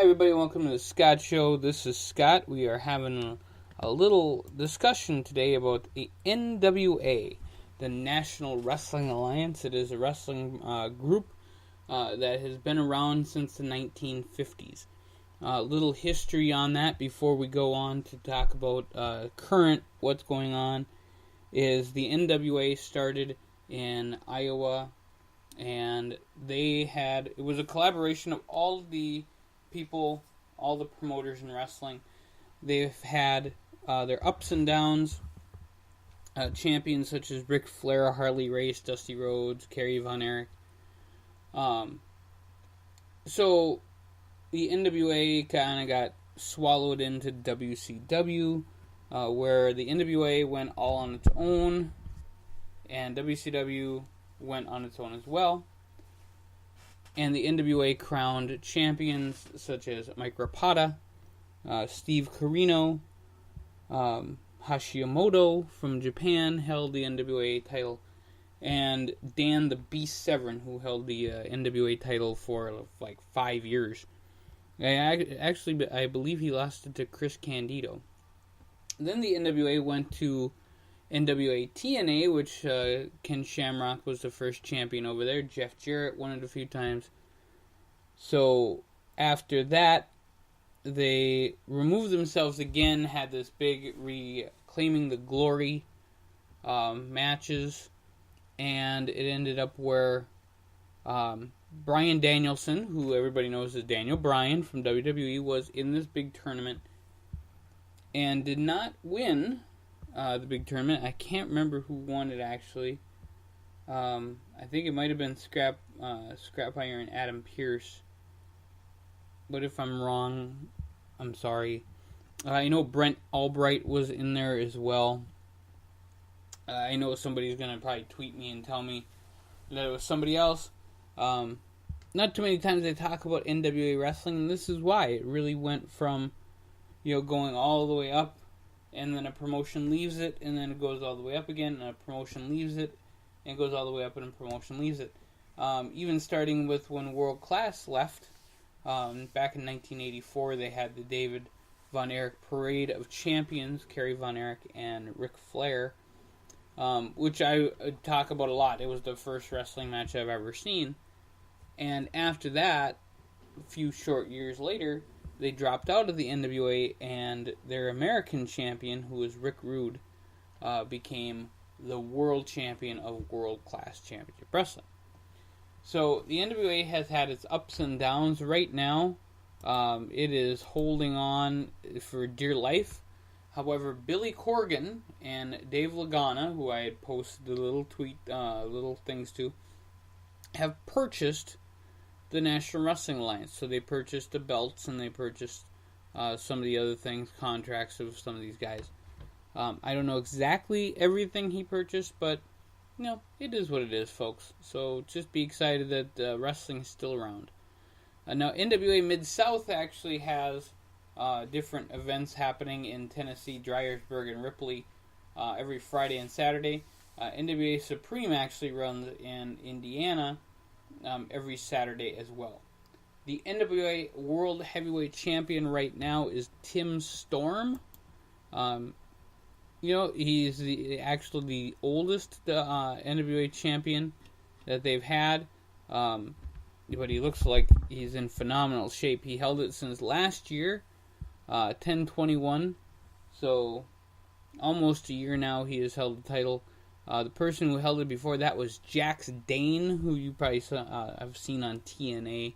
everybody, welcome to the Scott Show. This is Scott. We are having a little discussion today about the NWA, the National Wrestling Alliance. It is a wrestling group that has been around since the 1950s. A little history on that before we go on to talk about current, what's going on, is the NWA started in Iowa, and it was a collaboration of all the people, all the promoters in wrestling. They've had their ups and downs, champions such as Ric Flair, Harley Race, Dusty Rhodes, Kerry Von Erich. So the NWA kind of got swallowed into WCW, where the NWA went all on its own, and WCW went on its own as well. And the NWA crowned champions such as Mike Rapata, Steve Corino, Hashimoto from Japan held the NWA title, and Dan the Beast Severn, who held the NWA title for like 5 years. I believe he lost it to Chris Candido. Then the NWA went to NWA TNA, which Ken Shamrock was the first champion over there. Jeff Jarrett won it a few times. So after that, they removed themselves again, had this big reclaiming the glory matches, and it ended up where Bryan Danielson, who everybody knows as Daniel Bryan from WWE, was in this big tournament and did not win the big tournament. I can't remember who won it, actually. I think it might have been Scrap Iron and Adam Pearce. But if I'm wrong, I'm sorry. I know Brent Albright was in there as well. I know somebody's going to probably tweet me and tell me that it was somebody else. Not too many times they talk about NWA Wrestling, and this is why. It really went from, going all the way up, and then a promotion leaves it, and then it goes all the way up again, and a promotion leaves it, and it goes all the way up, and a promotion leaves it. Even starting with when World Class left, back in 1984, they had the David Von Erich Parade of Champions, Kerry Von Erich and Ric Flair, which I talk about a lot. It was the first wrestling match I've ever seen. And after that, a few short years later, they dropped out of the NWA, and their American champion, who was Rick Rude, became the world champion of World Class Championship Wrestling. So the NWA has had its ups and downs. Right now, it is holding on for dear life. However, Billy Corgan and Dave Lagana, who I had posted a little little things to, have purchased the National Wrestling Alliance. So they purchased the belts, and they purchased some of the other things, contracts of some of these guys. I don't know exactly everything he purchased, but it is what it is, folks. So just be excited that wrestling is still around. Now, NWA Mid-South actually has different events happening in Tennessee, Dryersburg, and Ripley every Friday and Saturday. NWA Supreme actually runs in Indiana every Saturday as well. The NWA World Heavyweight Champion right now is Tim Storm. He's actually the oldest NWA champion that they've had. But he looks like he's in phenomenal shape. He held it since last year, 10/21. So almost a year now he has held the title. The person who held it before that was Jax Dane, who you probably have seen on TNA.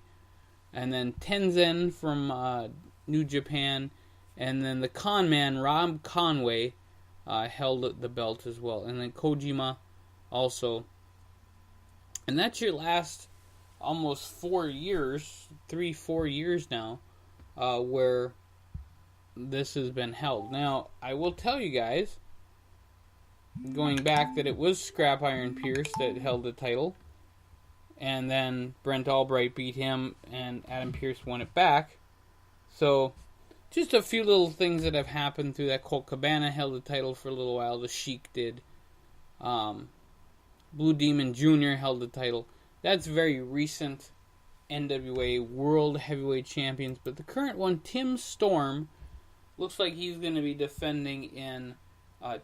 And then Tenzan from New Japan. And then the Con Man, Rob Conway, held the belt as well. And then Kojima also. And that's your last almost 4 years, 3-4 years now, where this has been held. Now, I will tell you guys, going back, that it was Scrap Iron Pierce that held the title, and then Brent Albright beat him, and Adam Pearce won it back. So, just a few little things that have happened through that. Colt Cabana held the title for a little while. The Sheik did. Blue Demon Jr. held the title. That's very recent NWA World Heavyweight Champions. But the current one, Tim Storm, looks like he's going to be defending in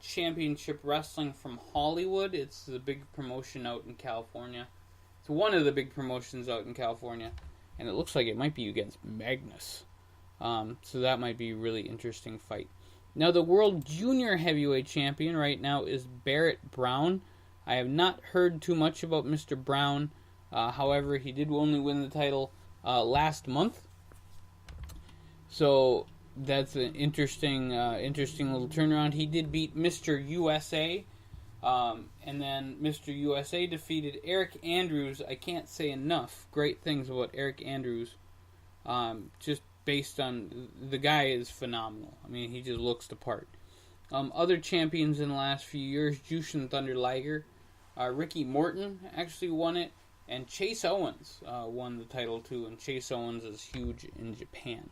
Championship Wrestling from Hollywood. It's the big promotion out in California. It's one of the big promotions out in California. And it looks like it might be against Magnus. So that might be a really interesting fight. Now, the World Junior Heavyweight Champion right now is Barrett Brown. I have not heard too much about Mr. Brown. However, he did only win the title last month. So that's an interesting little turnaround. He did beat Mr. USA. And then Mr. USA defeated Eric Andrews. I can't say enough great things about Eric Andrews. Just based on, the guy is phenomenal. I mean, he just looks the part. Other champions in the last few years, Jushin Thunder Liger, Ricky Morton actually won it, and Chase Owens won the title too, and Chase Owens is huge in Japan.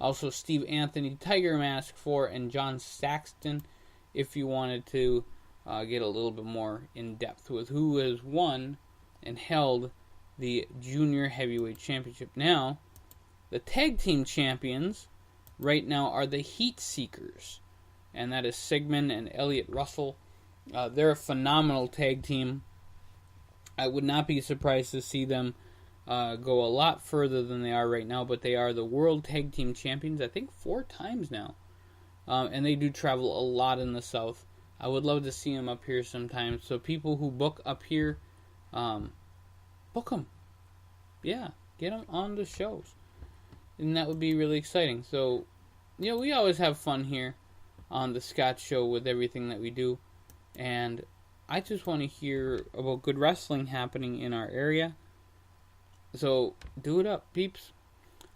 Also, Steve Anthony, Tiger Mask 4, and John Saxton, if you wanted to get a little bit more in depth with who has won and held the Junior Heavyweight Championship. Now, the tag team champions right now are the Heat Seekers, and that is Sigmund and Elliot Russell. They're a phenomenal tag team. I would not be surprised to see them go a lot further than they are right now, but they are the World Tag Team Champions, I think 4 times now. And they do travel a lot in the South. I would love to see them up here sometime. So people who book up here, book them. Yeah, get them on the shows. And that would be really exciting. So, we always have fun here on the Scott Show with everything that we do. And I just want to hear about good wrestling happening in our area. So, do it up, peeps.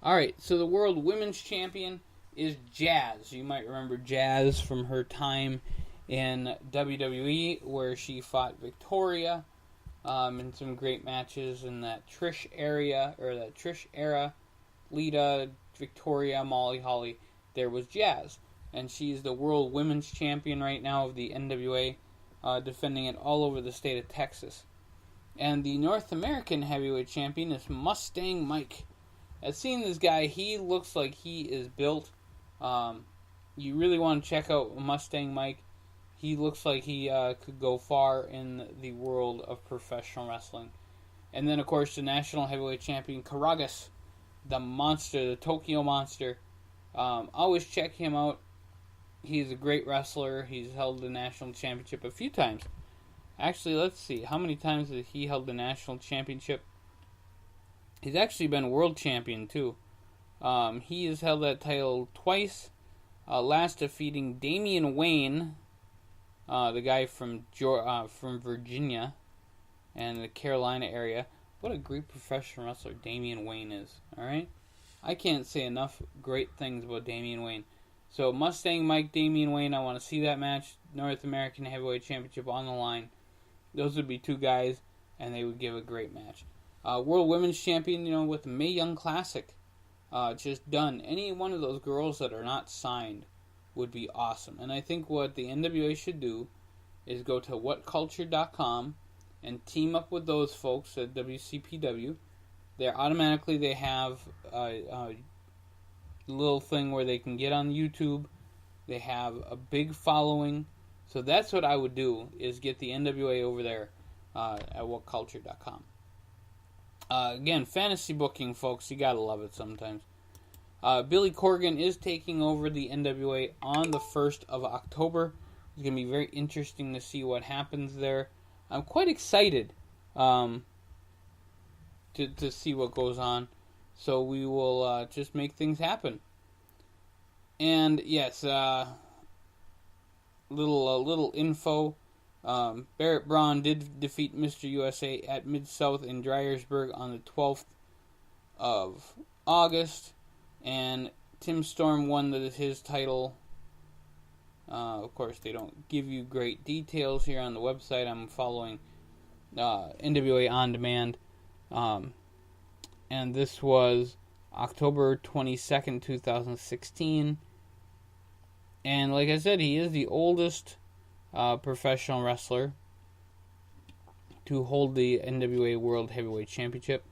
Alright, so the World Women's Champion is Jazz. You might remember Jazz from her time in WWE, where she fought Victoria in some great matches in that Trish era. Lita, Victoria, Molly Holly, there was Jazz. And she's the World Women's Champion right now of the NWA, defending it all over the state of Texas. And the North American Heavyweight Champion is Mustang Mike. I've seen this guy. He looks like he is built. You really want to check out Mustang Mike. He looks like he could go far in the world of professional wrestling. And then, of course, the National Heavyweight Champion, Karagas, the monster, the Tokyo Monster. Always check him out. He's a great wrestler. He's held the national championship a few times. Actually, let's see. How many times has he held the national championship? He's actually been world champion, too. He has held that title twice. Last defeating Damian Wayne, the guy from Virginia and the Carolina area. What a great professional wrestler Damian Wayne is, alright? I can't say enough great things about Damian Wayne. So, Mustang Mike, Damian Wayne, I want to see that match. North American Heavyweight Championship on the line. Those would be 2 guys, and they would give a great match. World Women's Champion, with the Mae Young Classic just done. Any one of those girls that are not signed would be awesome. And I think what the NWA should do is go to whatculture.com and team up with those folks at WCPW. They have a little thing where they can get on YouTube. They have a big following. So that's what I would do, is get the NWA over there at whatculture.com. Again, fantasy booking, folks, you gotta love it sometimes. Billy Corgan is taking over the NWA on the 1st of October. It's going to be very interesting to see what happens there. I'm quite excited to see what goes on. So we will just make things happen. And yes, little info. Barrett Braun did defeat Mr. USA at Mid-South in Dryersburg on the 12th of August. And Tim Storm won his title. Of course, they don't give you great details here on the website. I'm following NWA On Demand. And this was October 22nd, 2016. And like I said, he is the oldest professional wrestler to hold the NWA World Heavyweight Championship.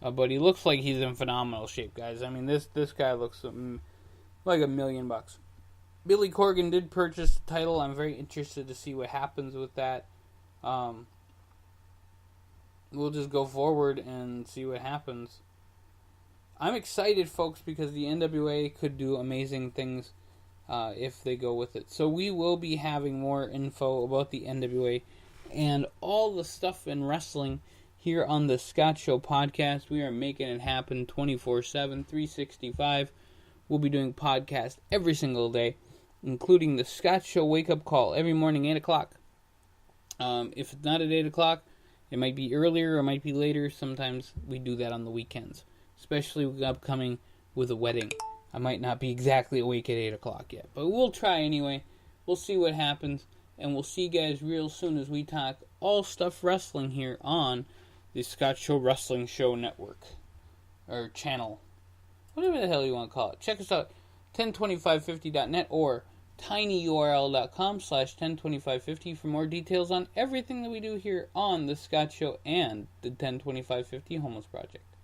But he looks like he's in phenomenal shape, guys. I mean, this guy looks like $1 million. Billy Corgan did purchase the title. I'm very interested to see what happens with that. We'll just go forward and see what happens. I'm excited, folks, because the NWA could do amazing things if they go with it. So we will be having more info about the NWA and all the stuff in wrestling here on the Scott Show podcast. We are making it happen 24/7, 365. We'll be doing podcasts every single day, including the Scott Show wake-up call every morning, 8 o'clock. If it's not at 8 o'clock, it might be earlier, it might be later. Sometimes we do that on the weekends, especially upcoming with a wedding. I might not be exactly awake at 8 o'clock yet, but we'll try anyway. We'll see what happens, and we'll see you guys real soon as we talk all stuff wrestling here on the Scott Show Wrestling Show Network, or channel, whatever the hell you want to call it. Check us out, 102550.net or tinyurl.com/102550 for more details on everything that we do here on the Scott Show and the 102550 Homeless Project.